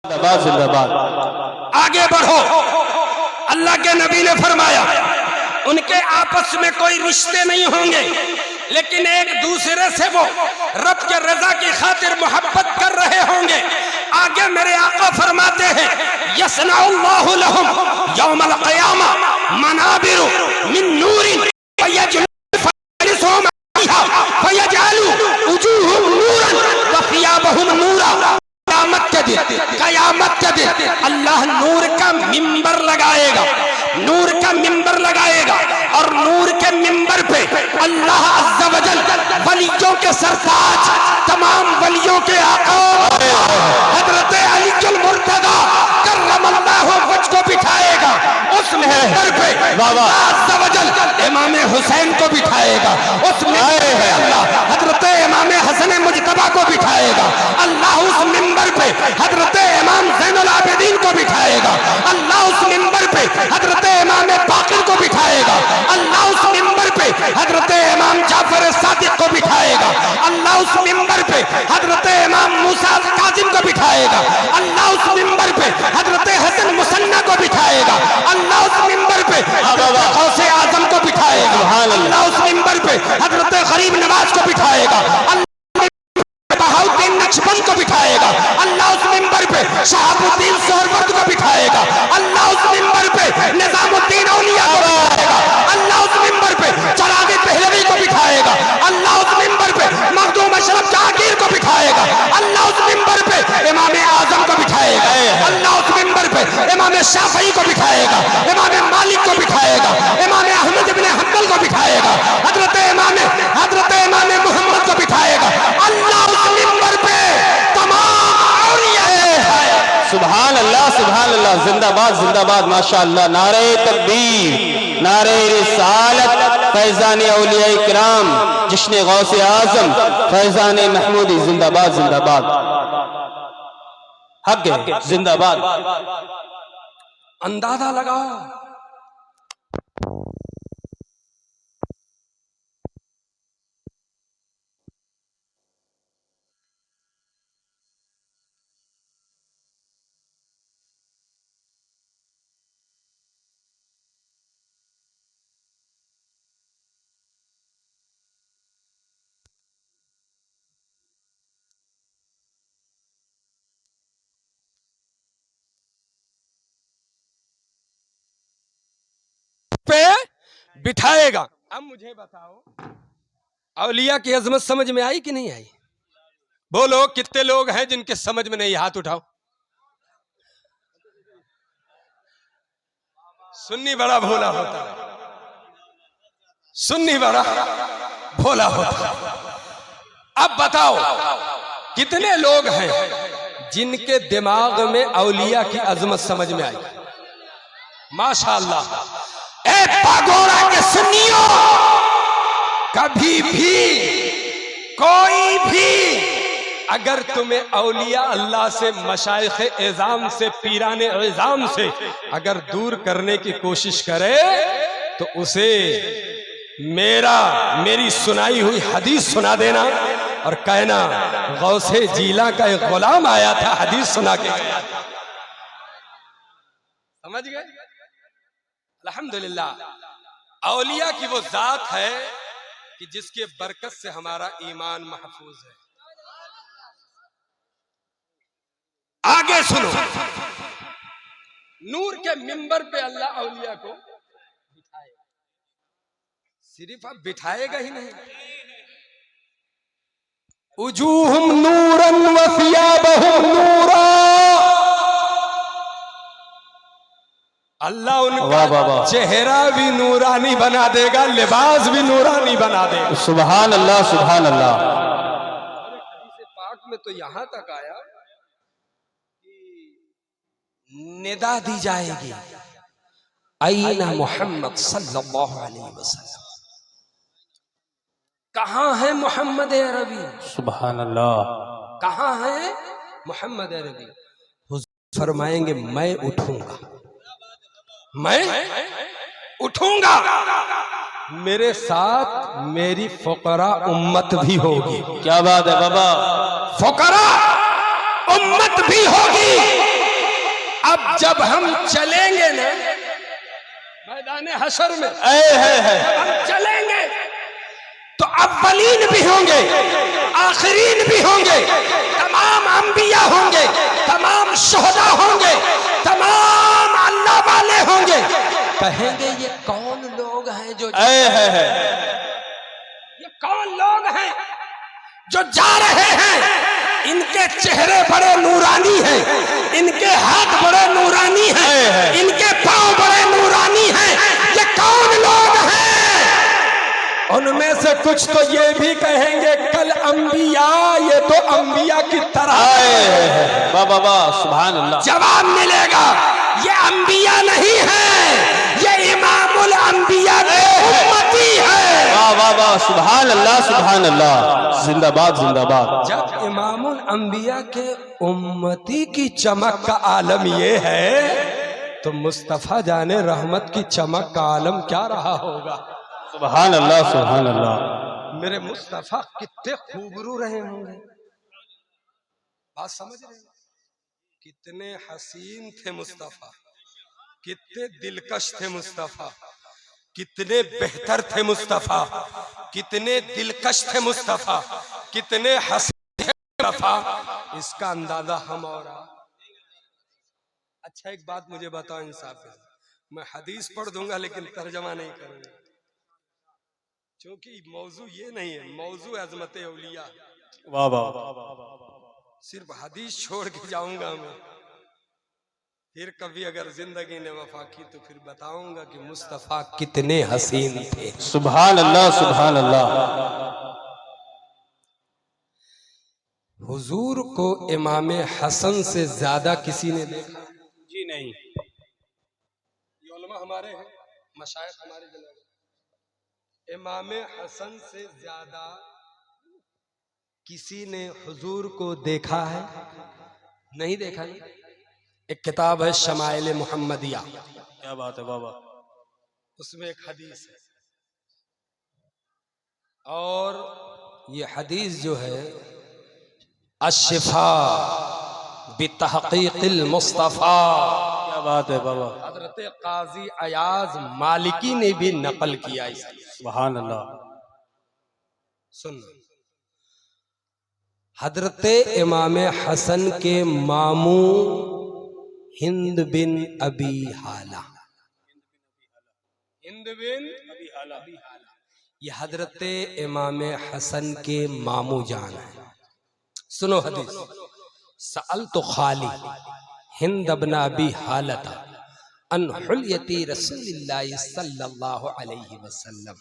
जिंदाबाद। आगे बढ़ो। अल्लाह के नबी ने फरमाया उनके आपस में कोई रिश्ते नहीं होंगे, लेकिन एक दूसरे से वो रब के रजा की खातिर मोहब्बत कर रहे होंगे। आगे मेरे आका फरमाते हैं यसनाउल्लाहु लहुम यौमल क़यामा मनाबिरु मिन नूरिन फयजअलु वुजूहुहुम नूरन व सियाबहुम नूरा। कयामत के दिन अल्लाह नूर का मिंबर लगाएगा, नूर का मिंबर लगाएगा और नूर के मिंबर पे अल्लाह अज़्ज़ा वजल वलियों के सरताज, तमाम वलियों के आका हज़रत अली अल मुर्तज़ा कर्रमल्लाहु वजह को बिठाएगा। उस मिंबर पे अल्लाह अज़्ज़ा वजल इमाम हुसैन को बिठाएगा, उस मिंबर पे अल्लाह हज़रत इमाम हसन मुज्तबा को बिठाएगा, अल्लाह उस मिंबर पे हज़रत इमाम ज़ैनुल आबिदीन को बिठाएगा, अल्लाह उस मिंबर पे हज़रत इमाम बाक़िर को बिठाएगा, अल्लाह उस मिंबर पे हज़रत इमाम जाफर सादिक को बिठाएगा, अल्लाह उस मिंबर पे हज़रत इमाम मूसा काज़िम को बिठाएगा, अल्लाह उस मिंबर पे हज़रत हसन मुसन्ना को बिठाएगा, अल्लाह उस मिंबर पे हज़रत गौसे आज़म को बिठाएगा, अल्लाह उस मिंबर पे हज़रत गरीब नवाज को बिठाएगा, बहाउद्दीन नक्शबंद को बिठाएगा, अल्लाह उस मिंबर पे शहाबुद्दीन सोहरवर्द को बिठाएगा, अल्लाह उस मिंबर पे निजामुद्दीन औलिया को बिठाएगा, अल्लाह उस मिंबर पे चराग़ पहलवी को बिठाएगा, अल्लाह उस मिंबर पे मखदूम अशरफ जहांगीर को बिठाएगा, अल्लाह उस मिंबर पे इमाम आज़म को बिठाएगा, अल्लाह उस मिंबर पे इमाम शाफ़ई को बिठाएगा, इमाम मालिक को बिठाएगा, इमाम अहमद इब्न हंबल को बिठाएगा, हज़रत इमाम मोहम्मद को बिठाएगा। अल्लाह उस मिंबर पे तमाम औलिया सुभान अल्लाह जिंदाबाद जिंदाबाद माशाअल्लाह। नारे तकबीर, नारे रिसालत, फैज़ान औलिया इकराम, जश्न गौसे आज़म, फैज़ान महमूदी जिंदाबाद जिंदाबाद। हक जिंदाबाद। अंदाजा लगाओ पे बिठाएगा। अब मुझे बताओ औलिया की अजमत समझ में आई कि नहीं आई? बोलो कितने लोग हैं जिनके समझ में नहीं? हाथ उठाओ। सुन्नी बड़ा भोला होता है, सुन्नी बड़ा भोला होता है। अब बताओ कितने लोग हैं जिनके दिमाग में औलिया की अजमत समझ में आई? माशाअल्लाह। ए पागोड़ा के सुन्नियों, कभी भी कोई भी अगर तुम्हें औलिया अल्लाह से, मशाइख एज़ाम से, पीराने एज़ाम से अगर दूर करने की कोशिश करे तो उसे मेरी सुनाई हुई हदीस सुना देना और कहना गौसे जीला का एक गुलाम आया था, हदीस सुना के गया था। समझ गए? अल्हम्दुलिल्लाह। औलिया की वो जात है कि जिसके बरकत से हमारा ईमान महफूज है। आगे सुनो, नूर के मिंबर पे अल्लाह औलिया को बिठाएगा। सिर्फ अब बिठाएगा ही नहीं, उजूहुम नूरन व सियाबहुम नूरा। अल्लाह उनका चेहरा भी नूरानी बना देगा, लिबास भी नूरानी बना देगा। सुभान अल्लाह सुभान अल्लाह। हदीस पाक में तो यहां तक आया कि निदा दी जाएगी, आईना मोहम्मद सल्लल्लाहु अलैहि वसल्लम, कहां है मोहम्मद अरबी? सुभान अल्लाह। कहां है मोहम्मद अरबी? हुज़ूर फरमाएंगे मैं उठूंगा, मैं उठूंगा, मेरे साथ मेरी फुकरा उम्मत भी होगी। क्या बात है बाबा, फुकरा उम्मत भी होगी। जब हम चलेंगे ना मैदान हशर में, हम चलेंगे तो अव्वलीन भी होंगे, आखिरीन भी होंगे, तमाम अंबिया होंगे, तमाम शुहदा होंगे, तमाम अल्लाह वाले होंगे। कहेंगे ये कौन लोग हैं जो ये कौन लोग हैं जो जा रहे हैं? इनके चेहरे बड़े नूरानी हैं, इनके हाथ बड़े नूरानी हैं, इनके पांव बड़े नूरानी हैं। ये कौन लोग हैं? उनमें से कुछ तो ये भी कहेंगे कल अंबिया, ये तो अंबिया की तरह। बाबा सुभान अल्लाह। जवाब मिलेगा ये अंबिया नहीं है, ये इमामुल अंबिया के उम्मती है। वाह वाह वाह, सुभान अल्लाह सुभान अल्लाह, जिंदाबाद जिंदाबाद। जब इमामुल अंबिया के उम्मती की चमक का आलम ये है तो मुस्तफा जाने रहमत की चमक का आलम क्या रहा होगा? सुभान अल्लाह सुभान अल्लाह। मेरे मुस्तफा कितने खूबरू रहे होंगे, बात समझ रहे हैं? कितने हसीन थे मुस्तफा, कितने दिलकश थे मुस्तफा, कितने बेहतर थे मुस्तफा, कितने दिलकश थे मुस्तफा, कितने हसीन थे मुस्तफा। इसका अंदाजा हम और अच्छा एक बात मुझे बताओ इंसाफ से, मैं हदीस पढ़ दूंगा लेकिन तर्जमा नहीं करूंगा, क्योंकि मौजू ये नहीं है, मौजू अजमत औलिया। वाह वाह। सिर्फ हदीस छोड़ के जाऊंगा मैं, फिर कभी अगर जिंदगी ने वफा की तो फिर बताऊंगा कि मुस्तफा कितने हसीन थे। सुभान अल्लाह सुभान अल्लाह। हुजूर को इमाम हसन से ज्यादा किसी ने देखा? जी नहीं। ये उलमा हमारे हैं, मशाइख हमारे जनाब, इमाम हसन से ज्यादा किसी ने हुजूर को देखा है? नहीं देखा है। एक किताब है शमाइल मुहम्मदिया, क्या बात है बाबा, उसमें एक हदीस है और ये हदीस जो है अशिफा बितहक़ीक़िल मुस्तफ़ा, क्या बात है बाबा। हजरत काजी अयाज मालिकी ने भी नकल किया इसे। सुभान अल्लाह। सुन, हजरत इमाम हसन के मामू हिंद बिन अबी हाला, हिंद बिन अबी हाला, ये हजरत इमाम हसन के मामू जान है। सुनो हदीस, सअल तो खाली हिंद बिन अबी हालता अन हुल्यती रसूलिल्लाह सल्लल्लाहु अलैहि वसल्लम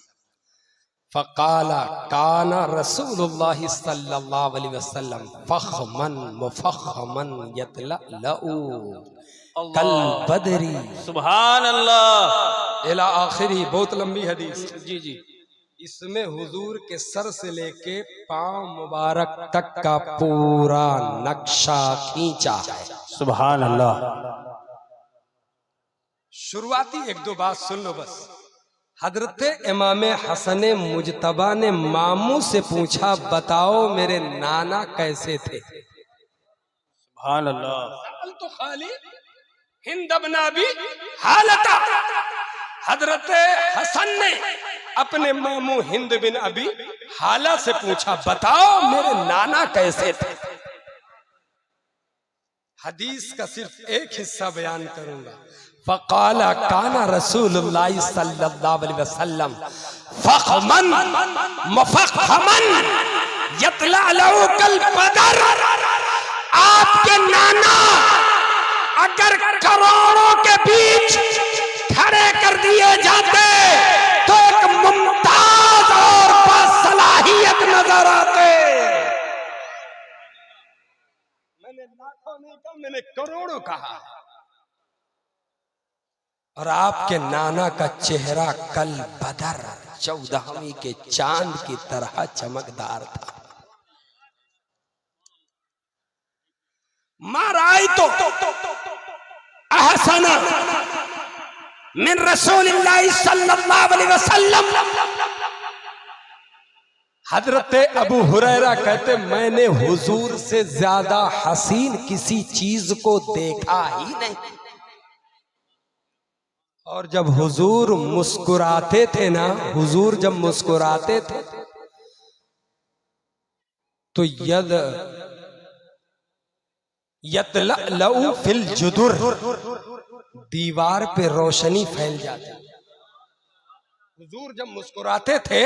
फ़क़ाला काना रसूलुल्लाह सल्लल्लाहु अलैहि वसल्लम फ़ख़मन मुफ़ख़मन यतलअलउ कल बदरी। सुभान अल्लाह। इला आखिरी, बहुत लंबी हदीस। जी जी। इसमें हुजूर के सर से लेके पांव मुबारक तक का पूरा नक्शा खींचा है। सुभान अल्लाह। शुरुआती एक दो बात सुन लो बस। हजरत इमाम हसन मुजतबा ने मामू से पूछा, बताओ मेरे नाना कैसे थे? सुभान अल्लाह। तो खाली हिंद बिन अबी हालता, हजरत हसन ने अपने मामू हिंद बिन अबी हाला से पूछा, बताओ मेरे नाना कैसे थे? हदीस का सिर्फ एक हिस्सा बयान करूंगा। फ़क़ाला काना रसूलुल्लाह सल्लल्लाहु अलैहि वसल्लम फ़ख़मन मुफ़ख़मन यतलअलउ कल बदर। आपके नाना अगर करोड़ों के बीच खड़े कर दिए जाते तो एक मुमताज और बासलाहियत नजर आते। मैंने लाखों नहीं कहा, मैंने करोड़ों कहा। और आपके नाना का चेहरा कल बदर, 14वीं के चांद की तरह चमकदार था। माराई तो अहसना मिन रसूलिल्लाह सल्लल्लाहु अलैहि वसल्लम। हजरत अबू हुरैरा कहते, मैंने हुजूर से ज्यादा हसीन किसी चीज को देखा ही नहीं। और जब हुजूर मुस्कुराते थे ना, हुजूर जब मुस्कुराते थे तो यतलअ फिल जुदुर, दीवार पे रोशनी फैल जाती। हुजूर जब मुस्कुराते थे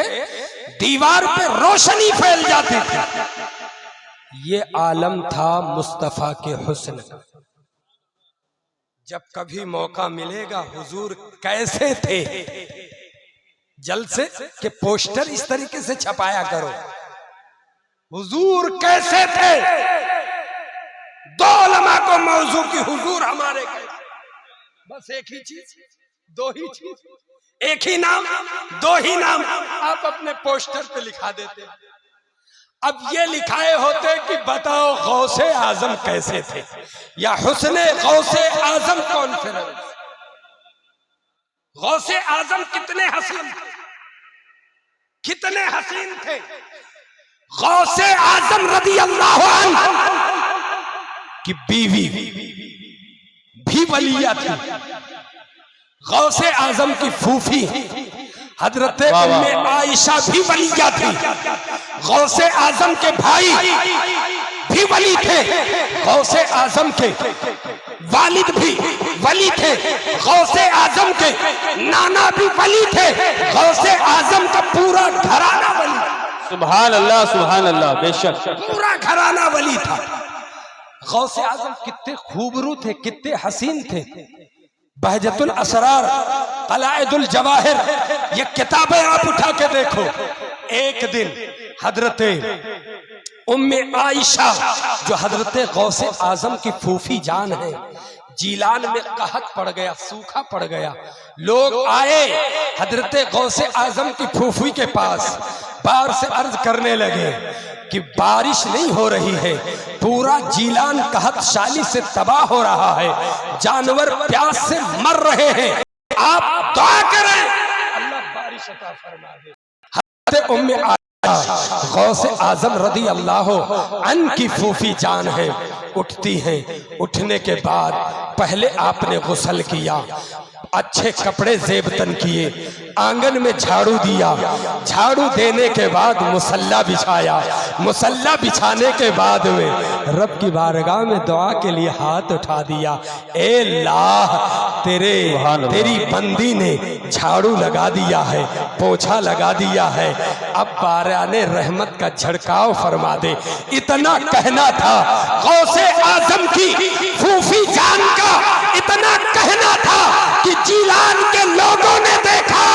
दीवार पे रोशनी फैल जाती थी। ये आलम था मुस्तफा के हुस्न का। जब कभी मौका मिलेगा हुजूर कैसे थे जलसे के पोस्टर इस तरीके से छपाया करो, हुजूर कैसे थे। दो उलमा को मौजू की हुजूर हमारे कैसे, बस एक ही चीज, दो ही चीज, एक ही नाम, दो ही नाम आप अपने पोस्टर पे लिखा देते। अब ये लिखाए होते कि बताओ गौसे आजम कैसे थे या हुस्ने गौसे आजम कॉन्फ्रेंस। गौसे आजम कितने हसीन थे, कितने हसीन थे। गौसे आजम रदी अल्लाह अन्हु की बीवी भी वलिया थी। गौसे आजम की फूफी हजरत उम्मे आयशा भी वलिया थी। गौसे आजम के भाई भी वली थे। गौसे आजम के वालिद भी वली थे। गौसे आजम के नाना भी वली थे। गौसे आजम का पूरा घराना वली। सुभान अल्लाह, सुभान अल्लाह, बेशक पूरा घराना वली था। गौसे आजम कितने खूबरू थे, कितने हसीन थे। बहजतुल असरार, कलाइदुल जवाहिर, ये किताबें आप उठा के देखो। एक दिन हजरते उम्मे आयशा जो हजरते गौसे आजम की फूफी जान है, जीलान में कहत पड़ गया, सूखा पड़ गया। लोग आए हजरते गौसे आजम की फूफी के पास, बार से अर्ज करने लगे कि बारिश नहीं हो रही है, पूरा जीलान कहत शाली से तबाह हो रहा है, जानवर प्यास से मर रहे हैं, आप दुआ करें अल्लाह बारिश अता फरमा दे। हज़रत उम्मे गौसे आजम रदी अल्लाह अन की फूफी जान है, उठती हैं। उठने के बाद पहले आपने गुस्ल किया, अच्छे कपड़े जेबतन किए, आंगन में झाड़ू दिया, झाड़ू देने के बाद मुसल्ला बिछाया, मुसल्ला बिछाने के बाद में रब की बारगाह में दुआ के लिए हाथ उठा दिया। ए अल्लाह, तेरी बंदी ने झाड़ू लगा दिया है, पोछा लगा दिया है, अब बाराने रहमत का झड़काव फरमा दे। इतना कहना था गौसे आजम की फूफी जान का, इतना कहना था कि जीलान के लोगों ने देखा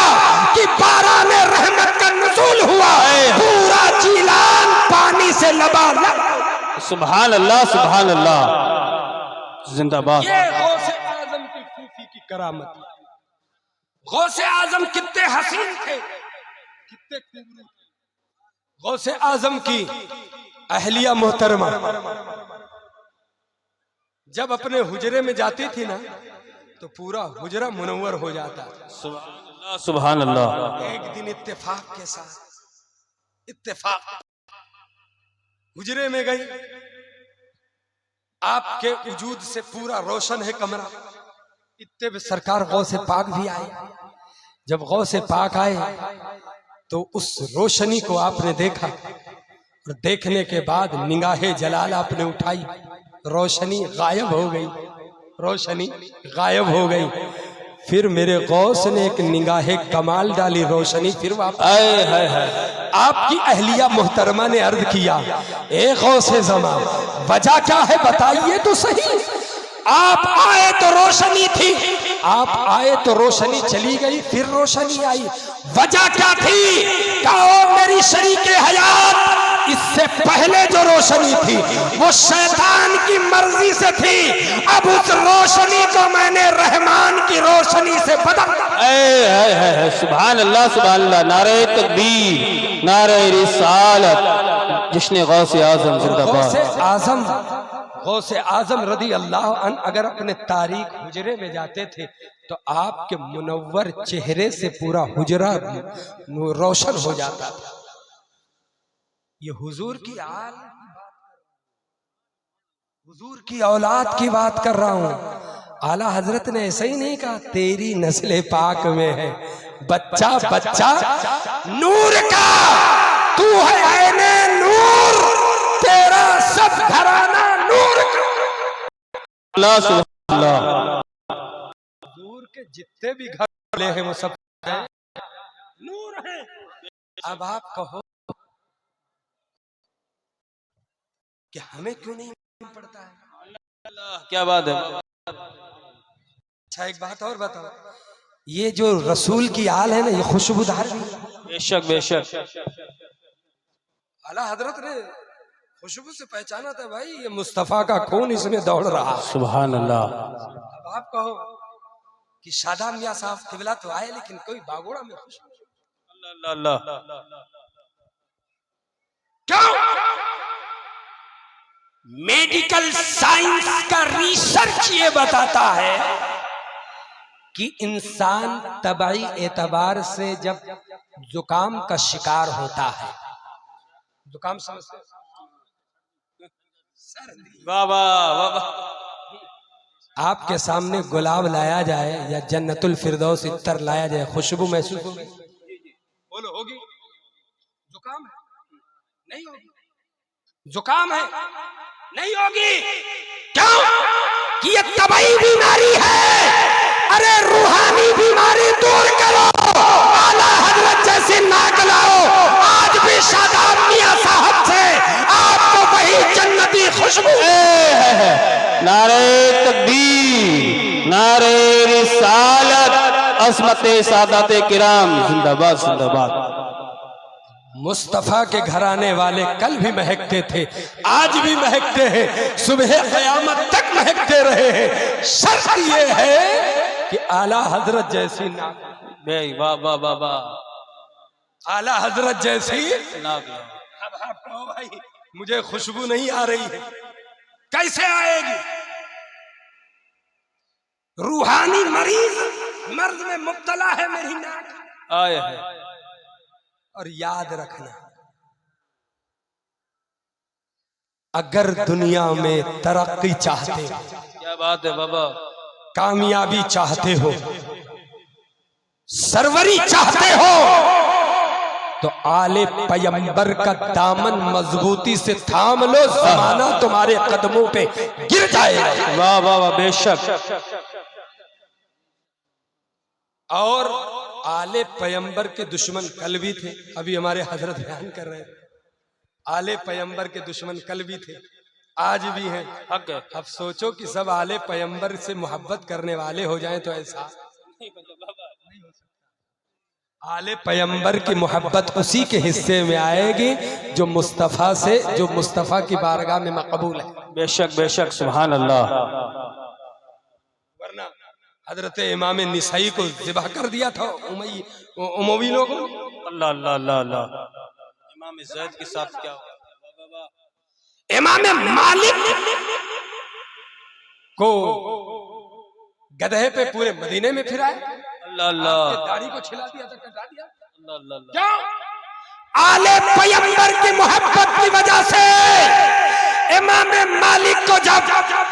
कि बाराने रहमत का नुज़ूल हुआ है, पूरा जीलान पानी से लबालब। सुभान अल्लाह, सुभान अल्लाह, जिंदाबाद। ये गौसे आजम की फूफी की करामत। गौसे आजम कितने हसीन थे, कितने खूबसूरत थे। गौसे आजम की अहलिया मोहतरमा जब अपने हुजरे में जाती थी ना तो पूरा हुजरा मुनव्वर हो जाता था। सुभान अल्लाह। एक दिन इत्तेफाक के साथ, इत्तेफाक हुजरे में गई, आपके वजूद से पूरा रोशन है कमरा। इतने में सरकार गौसे पाक भी आए। जब गौसे पाक आए तो उस रोशनी को आपने देखा और देखने के बाद निगाहे जलाल आपने उठाई, रोशनी गायब हो गई, रोशनी गायब हो गई। फिर मेरे गौस ने एक निगाहे कमाल डाली, रोशनी फिर वापस। आपकी अहलिया मोहतरमा ने अर्ज किया, ए गौसे ज़मा, वजह क्या है बताइए तो सही। आप आए तो रोशनी थी, आप आए तो रोशनी चली गई, फिर रोशनी आई, वजह क्या थी? कहो मेरी शरीके हयात, इससे पहले जो रोशनी थी वो शैतान की मर्जी से थी, अब उस रोशनी को मैंने रहमान की रोशनी से बदल। सुभान अल्लाह, सुभान अल्लाह, नारे तकबीर, नारे रिसालत, जिश्न गौसे आजम जिंदाबाद। गौसे आजम रदी अल्लाह अन अगर अपने तारीख हुजरे में जाते थे तो आपके मुनव्वर चेहरे से पूरा हुजरा रोशन हो जाता था। ये हुजूर की आल, हुजूर की औलाद की बात कर रहा हूं। आला हजरत ने ऐसा ही नहीं कहा तेरी नस्ल पाक में है बच्चा बच्चा नूर का, तू है ऐने नूर, तेरा सब घराना नूर का। अल्लाह सुभान अल्लाह। नूर के जितने भी घर वाले हैं वो सब नूर है। अब आप कहो कि हमें क्यों नहीं पड़ता है? क्या बात है। अच्छा एक बात और बताओ, ये जो रसूल की आल है ना ये खुशबूदार भी है। बेशक बेशक। आला हजरत ने खुशबू से पहचाना था भाई ये मुस्तफा का खून इसमें दौड़ रहा है। सुभान अल्लाह। अब आप कहो कि शादा मियां साहब किबला तो आए लेकिन कोई बागोड़ा में खुशबू अल्लाह अल्लाह। क्यों? मेडिकल साइंस का रिसर्च ये बताता है कि इंसान तबाई एतबार से जब जुकाम का शिकार होता है, जुकाम समझते हैं? वाह वाह वाह वाह। आपके सामने गुलाब लाया जाए या जन्नतुल फिरदौस इत्तर लाया जाए, खुशबू महसूस होगी? बोलो होगी? जुकाम है नहीं होगी? जुकाम है नहीं होगी? क्यों? कि ये तबाई बीमारी है। अरे रूहानी बीमारी दूर करो, आला हजरत जैसी नाक लाओ। आज भी शादाब मियां साहब से आपको वही जन्नती खुशबू। नारे तकबीर, नारे रिसालत, अस्मत सादात किराम जिंदाबाद जिंदाबाद। मुस्तफा के घराने वाले कल भी महकते थे, आज भी महकते हैं, सुबह क़यामत तक महकते रहे हैं। शर्त ये है कि आला हजरत जैसी नाक, वाह वाह वाह वाह। आला हजरत जैसी नाक। अब आप कहो भाई मुझे खुशबू नहीं आ रही है, कैसे आएगी? रूहानी मरीज मर्द में मुब्तला है मेरी नाक। आए है। और याद रखना, अगर दुनिया में तरक्की चाहते हो, क्या बात है बाबा, कामयाबी चाहते हो, सरवरी चाहते हो, तो आले पैगंबर का दामन मजबूती से थाम लो, जमाना तुम्हारे कदमों पे गिर जाएगा। वाह वाह वाह बेशक। और आले पैगंबर के दुश्मन कल भी थे, अभी हमारे हजरत बयान कर रहे थे, आले पैगंबर के दुश्मन कल भी थे, आज भी हैं। हक है। अब सोचो कि सब आले पैगंबर से मोहब्बत करने वाले हो जाएं तो ऐसा आले पैगंबर की मोहब्बत उसी के हिस्से में आएगी जो मुस्तफ़ा से, जो मुस्तफ़ा की बारगाह में मकबूल है। बेशक बेशक सुभान अल्लाह। वरना हजरत इमाम निसाई को ज़िबह कर दिया था उमवी लोगों ने। अल्लाह अल्लाह अल्लाह अल्लाह। इमाम ज़ैद के साथ क्या हुआ? इमाम मालिक को गधे पे पूरे मदीने में फिराया, अल्लाह अल्लाह। दाढ़ी को छिला दिया था, कटा दिया। अल्लाह अल्लाह। क्यों? आले पैगंबर की मोहब्बत की वजह से इमाम मालिक को जब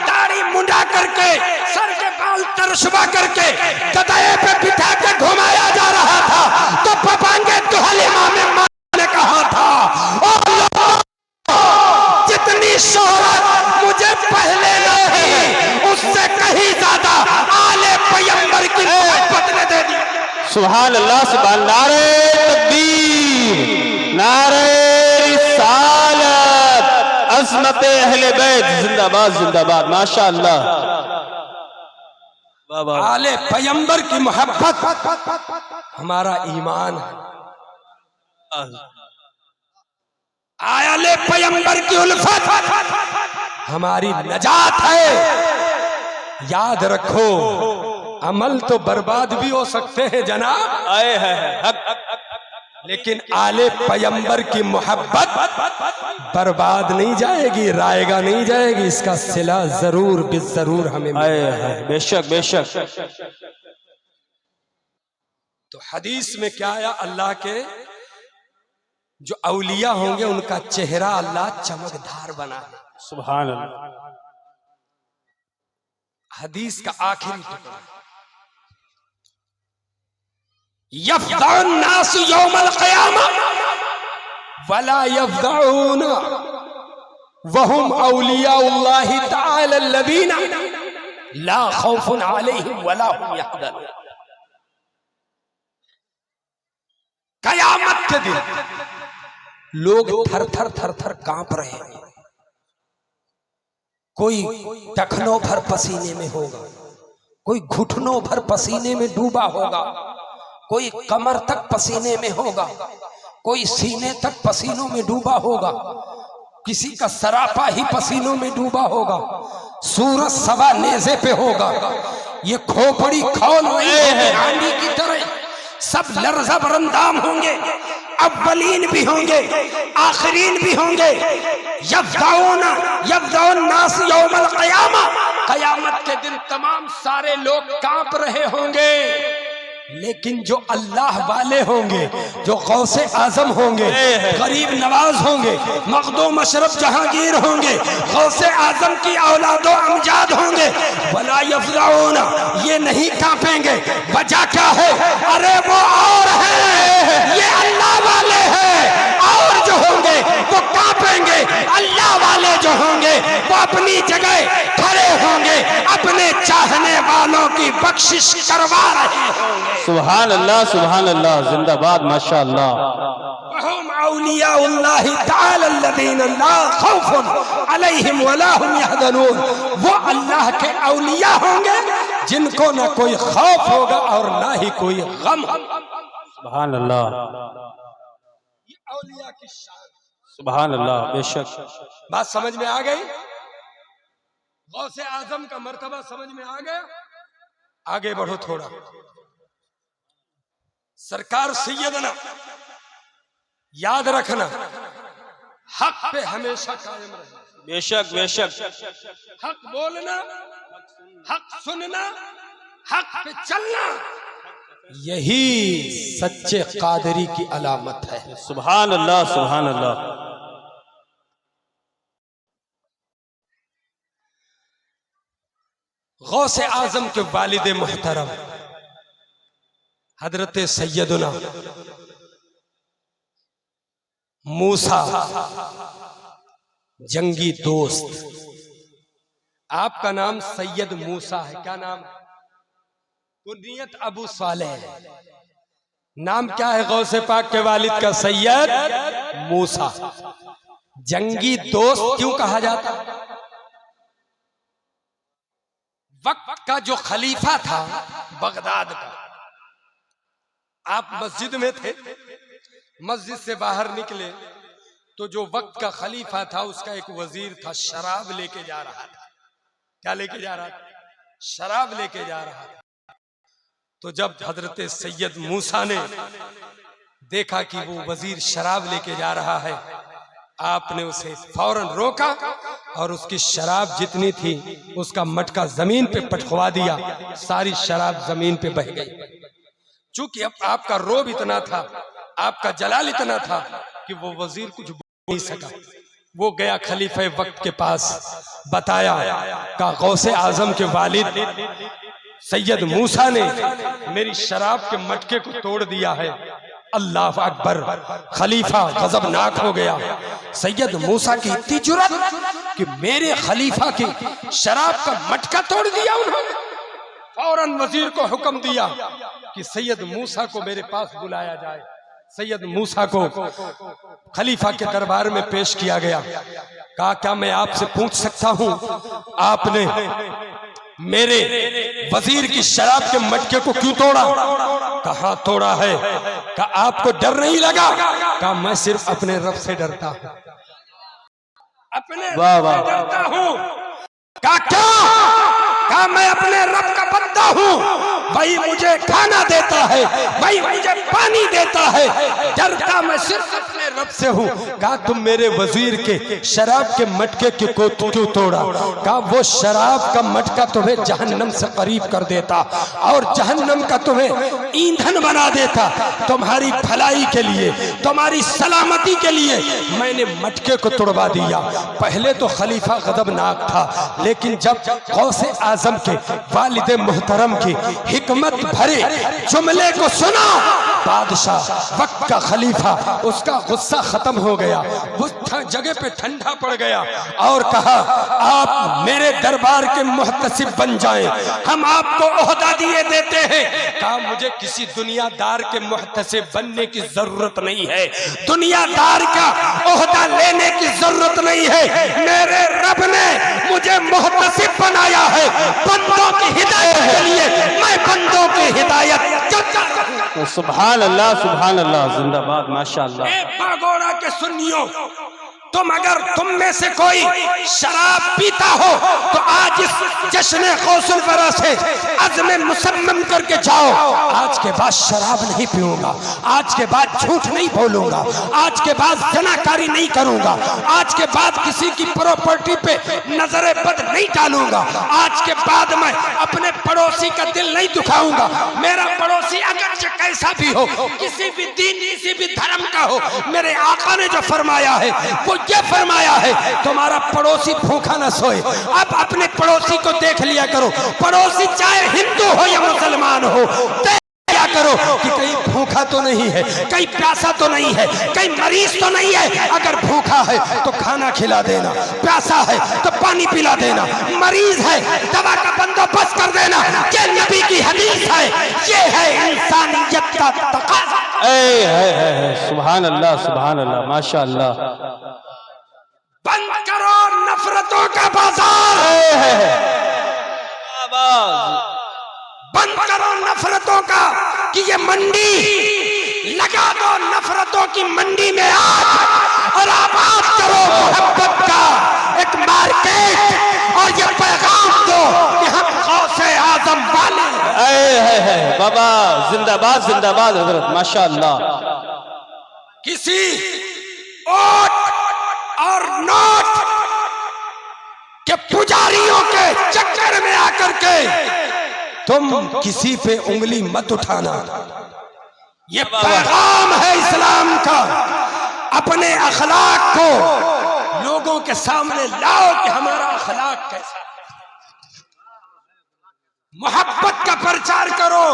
दाढ़ी मुंडा करके सर के बाल तरशुबा करके गधे पे बिठा के घुमाया जा रहा था, तो पपांगे दुहल इमाम मालिक ने कहा था, ओ जितनी शोहरत मुझे पहले नहीं उससे कहीं ज्यादा आले पैगंबर की मोहब्बत ने दे दी। सुभान अल्लाह सुभान। नारे तकबीर, नारे रिसालत, अज़मत अहले बैत जिंदाबाद जिंदाबाद। माशाअल्लाह। वाह वाह। आले पैगंबर की मोहब्बत हमारा ईमान है, आले पैगंबर की उल्फत हमारी नजात है। याद रखो अमल तो बर्बाद भी हो सकते हैं जनाब, आए है हक। लेकिन आले पैगंबर की मोहब्बत बर्बाद नहीं जाएगी, रायगा नहीं जाएगी, इसका सिला जरूर जरूर हमें आए है बेशक बेशक। तो हदीस में क्या आया, अल्लाह के जो औलिया होंगे उनका चेहरा अल्लाह चमकदार बना है। सुभान अल्लाह। हदीस का आखिरी टुकड़ा, यफ़दाउन नास यौमल क़यामा वला यफ़दाउन वहुम औलियाउल्लाहि तआला अल्लज़ीना ला खौफुन अलैहिम वला हुम यहज़नून। कयामत के दिन लोग थर थर थर थर कांप रहे हैं। कोई टखनों भर पसीने में होगा, कोई घुटनों भर पसीने में डूबा होगा, कोई कमर तक पसीने में होगा, कोई सीने तक पसीनों में डूबा होगा, किसी का सरापा ही पसीनों में डूबा होगा, सूरज सवा नेज़े पे होगा, ये खोपड़ी खौल रही है आंधी की तरह, सब लर्ज़ा बरंदाम होंगे, अव्वलीन भी होंगे, आखिरीन भी होंगे। यफ़दाउन नास यौमल क़यामा, क़यामत के दिन तमाम सारे लोग कांप रहे होंगे, लेकिन जो अल्लाह वाले होंगे, जो गौसे आजम होंगे, गरीब नवाज होंगे, मखदूम मशरफ जहांगीर होंगे, गौसे आजम की औलादो अमजाद होंगे, वला यफ़दाउन, ये नहीं कांपेंगे। वजह क्या है? अरे वो और है, ये अल्लाह वाले हैं, और जो होंगे वो कांपेंगे। अल्लाह वाले जो होंगे वो अपनी जगह खड़े होंगे, अपने चाहने वालों की बख्शिश करवा रहे होंगे। सुभान अल्लाह, सुभान अल्लाह, जिंदाबाद, माशाअल्लाह। वहुम औलियाउल्लाहि तआला अल्लज़ीना ला खौफुन अलैहिम वला हुम यहज़नून। वो अल्लाह के औलिया होंगे जिनको ना कोई खौफ होगा और ना ही कोई गम। सुभान अल्लाह, ये औलिया की शान। सुभान अल्लाह, बेशक। बात समझ में आ गई? गौसे आजम का मर्तबा समझ में आ गया? आगे बढ़ो थोड़ा। सरकार सैयदना, याद रखना, हक पे हमेशा कायम रहना। बेशक बेशक। हक बोलना, हक सुनना, हक पे चलना, यही सच्चे कादरी की अलामत है। सुभान अल्लाह, सुभान अल्लाह। गौसे आजम के वालिद मुहतरम हजरत सैयदना मूसा जंगी दोस्त, आपका नाम सैयद मूसा है, क्या नाम है? कुनियत अबू सालेह है। नाम क्या है गौसे पाक के वालिद का? सैयद मूसा। जंगी दोस्त क्यों कहा जाता? वक्त का जो खलीफा था बगदाद का, आप मस्जिद में थे, मस्जिद से बाहर निकले तो जो वक्त का खलीफा था उसका एक वजीर था, शराब लेके जा रहा था। क्या लेके जा रहा था? शराब लेके जा रहा था। तो जब हजरत सैयद मूसा ने देखा कि वो वजीर शराब लेके जा रहा है, आपने उसे फौरन रोका और उसकी शराब जितनी थी उसका मटका जमीन पे पटखवा दिया, सारी शराब जमीन पे बह गई। चूंकि अब आपका रोब इतना था, आपका जलाल इतना था कि वो वजीर कुछ बोल नहीं सका। वो गया खलीफे वक्त के पास, बताया का गौसे आजम के वालिद सैयद मूसा ने मेरी शराब के मटके को तोड़ दिया है। अल्लाह अकबर। खलीफा गजबनाक हो गया। सैयद मूसा की इतनी जुर्रत कि मेरे खलीफा की शराब का मटका तोड़ दिया उन्होंने। फौरन वजीर को हुक्म दिया कि सैयद मूसा को मेरे पास बुलाया जाए। सैयद मूसा को खलीफा के दरबार में पेश किया गया। कहा क्या मैं आपसे पूछ सकता हूं, आपने मेरे वजीर की शराब के मटके को क्यों तोड़ा? कहाँ तोड़ा है? कहा आपको डर नहीं लगा? कहा मैं सिर्फ अपने रब से डरता हूं, अपने रब से डरता हूं। कहा क्या? कहा मैं अपने रब का बंदा हूं, वही मुझे खाना देता है, वही मुझे पानी देता है। डरता मैं सिर्फ अपने रब से हूँ। कहा तुम मेरे वजीर के शराब के मटके को क्यों तोड़ा? कहा वो शराब का मटका तुम्हें जहन्नम से करीब कर देता और जहन्नम का तुम्हें ईंधन बना देता। तुम्हारी भलाई के लिए, तुम्हारी सलामती के लिए मैंने मटके को तोड़वा दिया। पहले तो खलीफा गजबनाक था, लेकिन जब गौसे आजम के वालिद मुहतरम की हिकमत भरे जुमले को सुना, बादशाह वक्त का खलीफा, उसका गुस्सा खत्म हो गया, उस जगह पे ठंडा पड़ गया और कहा आप मेरे दरबार के मुहतसिब बन जाएं, हम आपको ओहदा दिए देते हैं। कहा मुझे किसी दुनियादार के मुहतसिब बनने की जरूरत नहीं है, दुनियादार का ओहदा लेने की जरूरत नहीं है। मेरे रब ने मुझे मुहतसिब बनाया है बंदों की हिदायत के लिए। मैं बंदों की हिदायत सुभान अल्लाह, सुभान अल्लाह, जिंदाबाद, माशाअल्लाह। पागोड़ा के सुन्नियों, तुम अगर तुम में से कोई शराब पीता हो तो आज इस जश्न गौसुल बरा से अज़्म मुसम्मम करके जाओ, आज के बाद शराब नहीं पीऊंगा, आज के बाद झूठ नहीं बोलूंगा, आज के बाद जनाकारी नहीं करूंगा, आज के बाद किसी की प्रॉपर्टी पे नजरे बद नहीं डालूंगा, आज के बाद मैं अपने पड़ोसी का दिल नहीं दुखाऊंगा। मेरा पड़ोसी अगर कैसा भी हो, किसी भी दीन, किसी भी धर्म का हो, मेरे आका ने जो फरमाया है वो ये फरमाया है तुम्हारा पड़ोसी भूखा न सोए। अब अपने पड़ोसी को देख लिया करो, पड़ोसी चाहे हिंदू हो या मुसलमान हो, क्या करो कि कहीं भूखा तो नहीं है, कहीं प्यासा तो नहीं है, कहीं मरीज तो नहीं है। अगर भूखा है तो खाना खिला देना, प्यासा है तो पानी पिला देना, मरीज है दवा का बंदोबस्त कर देना। ये नबी की हदीस है, ये है इंसानियत का तकाज़ा। सुभान अल्लाह, सुभान अल्लाह, माशाअल्लाह। बंद करो नफरतों का बाजार, बंद करो नफरतों का कि ये मंडी, लगा दो नफरतों की मंडी में आग और आबाद करो मोहब्बत का एक मार्केट और ये पैगाम दो कि हम गौसे आजम वाले। बाबा जिंदाबाद, जिंदाबाद हजरत, माशाअल्लाह। किसी ओट और नोट के पुजारियों के चक्कर में आकर के तुम किसी पे उंगली मत उठाना। ये पैगाम है इस्लाम का। अपने अखलाक को लोगों के सामने लाओ कि हमारा अखलाक कैसा। मोहब्बत का प्रचार करो।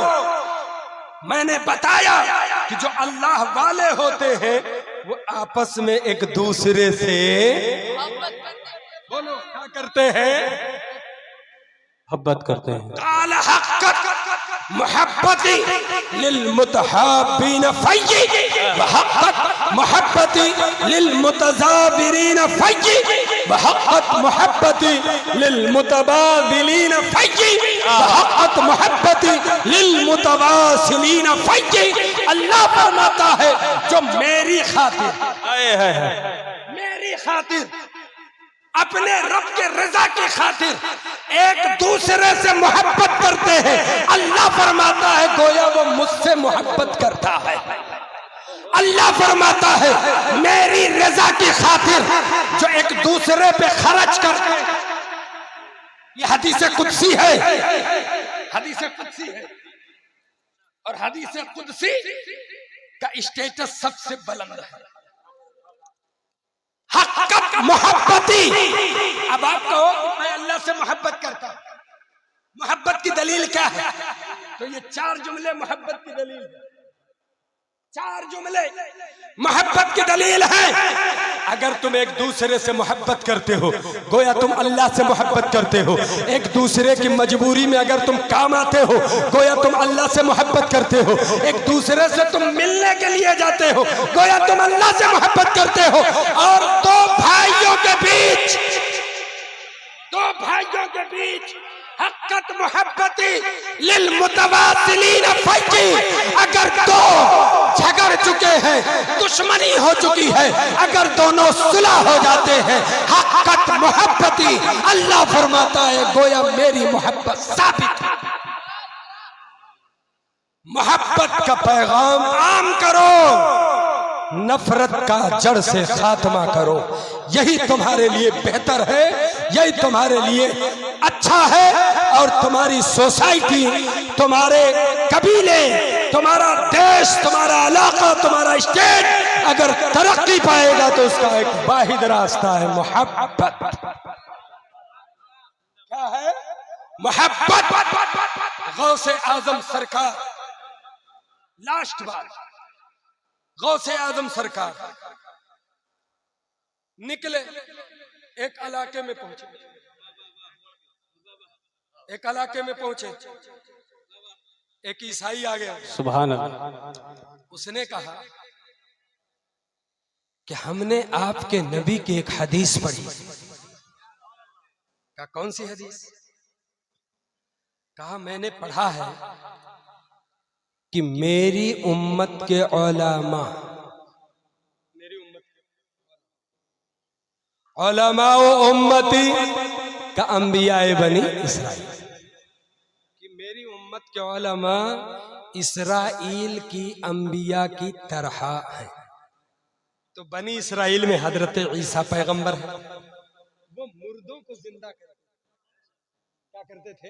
मैंने बताया कि जो अल्लाह वाले होते हैं वो आपस में एक दूसरे से बोलो क्या करते हैं, मोहब्बत करते हैं। काल हक़्क़त मोहब्बती लिल मुतहाब्बीन फय्यी व हक़्क़त मोहब्बती लिल मुतज़ाविरीन फय्यी व हक़्क़त मोहब्बती लिल मुतबादिलीन फय्यी व हक़्क़त मोहब्बती लिल मुतवासिलीन फय्यी। अल्लाह फरमाता है जो मेरी खातिर, मेरी खातिर, अपने रब के रजा की खातिर एक दूसरे से मोहब्बत करते हैं, अल्लाह फरमाता है गोया वो मुझसे मोहब्बत करता है। अल्लाह फरमाता है मेरी रजा की खातिर जो एक दूसरे पे खर्च करते, ये हदीस कुदसी है, हदीस कुदसी है और हदीस कुदसी का स्टेटस सबसे बुलंद है। हक़्क़त मोहब्बती। अब आप कहो मैं अल्लाह से मोहब्बत करता हूं, मोहब्बत की दलील क्या है? तो ये चार जुमले मोहब्बत की दलील है। चार जुमले मोहब्बत की दलील है। अगर तुम एक दूसरे से मोहब्बत करते हो गोया तुम अल्लाह से मोहब्बत करते हो। एक दूसरे की मजबूरी में अगर तुम काम आते हो गोया तुम अल्लाह से मोहब्बत करते हो। एक दूसरे से तुम मिलने के लिए जाते हो गोया तुम अल्लाह से मोहब्बत करते हो। और दो भाइयों के बीच, दो भाइयों के बीच हक़्क़त मोहब्बती लिल मुतवासिलीन फय्यी। अगर दो झगड़ चुके हैं, दुश्मनी हो चुकी है, अगर दोनों सुलह हो जाते हैं, हक़्क़त मोहब्बती, अल्लाह फरमाता है गोया मेरी मोहब्बत साबित है। मोहब्बत का पैगाम आम करो, नफरत का जड़ से खात्मा करो। यही तुम्हारे लिए बेहतर है, यही तुम्हारे लिए अच्छा है। और तुम्हारी सोसाइटी, तुम्हारे कबीले, तुम्हारा देश, तुम्हारा इलाका, तुम्हारा स्टेट अगर तरक्की पाएगा तो उसका एक वाहिद रास्ता है मोहब्बत। क्या है? मोहब्बत। गौसे आजम सरकार, लास्ट बार गौसे आजम सरकार निकले, एक इलाके में पहुंचे, एक इलाके में पहुंचे, एक ईसाई आ गया। सुभान अल्लाह। उसने कहा कि हमने आपके नबी की एक हदीस पढ़ी। कहा कौन सी हदीस? कहा मैंने पढ़ा है कि मेरी उम्मत के उलमा, मेरी उलमा व उम्मती का अंबियाए बनी इसराइल, कि मेरी उम्मत के उलमा इसराइल की अंबिया की तरह है। तो बनी इसराइल में हजरत ईसा पैगंबर है, वो मुर्दों को जिंदा करते, क्या करते थे?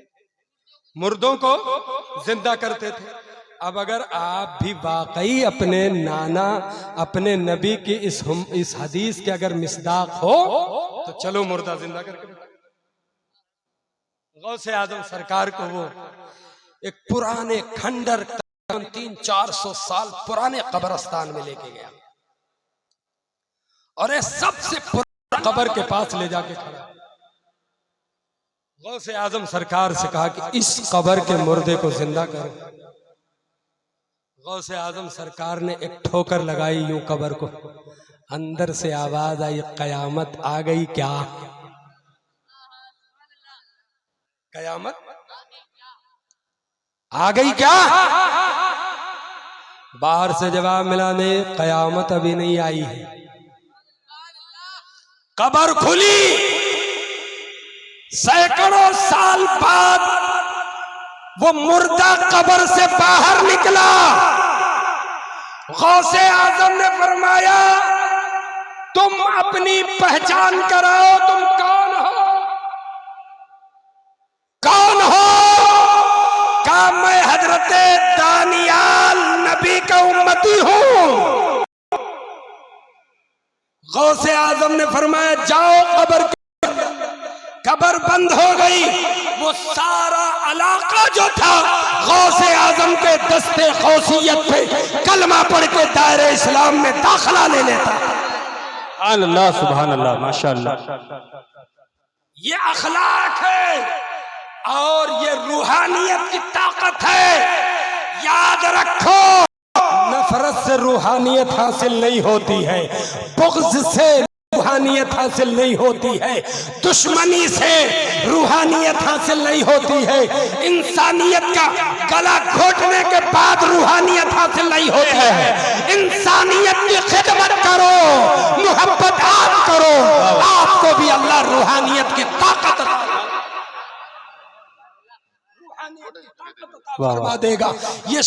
मुर्दों को जिंदा करते थे। अब अगर आप भी वाकई अपने नाना, अपने नबी की इस हदीस के अगर मिसदाक हो तो चलो मुर्दा जिंदा करके बताओ। गौसे आजम सरकार को वो एक पुराने खंडर 300-400 साल पुराने कब्रिस्तान में लेके गया और ये सबसे पुरानी कब्र के पास ले जाके खड़ा। गौसे आजम सरकार से कहा कि इस कब्र के मुर्दे को जिंदा करो। गौसे आजम सरकार ने एक ठोकर लगाई यूं कब्र को, अंदर से आवाज आई, कयामत आ गई क्या? कयामत आ गई क्या? बाहर से जवाब मिला, नहीं, कयामत अभी नहीं आई है। कब्र खुली, सैकड़ों साल बाद वो मुर्दा कब्र से बाहर निकला। गौसे आजम ने फरमाया, तुम अपनी पहचान कराओ, तुम कौन हो? कौन हो? कहा मैं हजरत दानियाल नबी का उम्मती हूं। गौसे आजम ने फरमाया, जाओ कब्र। कब्र बंद हो गई। वो सारा इलाका जो था गौसे आजम के दस्ते गौसियत पे कलमा पढ़ के दायरे इस्लाम में दाखिला ले लेता। सुभान अल्लाह, सुभान अल्लाह, माशाअल्लाह। ये अखलाक है और ये रूहानियत की ताकत है। याद रखो, नफरत से रूहानियत हासिल नहीं होती है, बुग़्ज़ से रूहानियत हासिल नहीं होती है, दुश्मनी से रूहानियत हासिल नहीं होती है, इंसानियत का गला घोटने के बाद रूहानियत हासिल नहीं होती है। इंसानियत की खिदमत करो, मोहब्बत आप करो, आपको भी अल्लाह रूहानियत की ताकत फरमा देगा। ये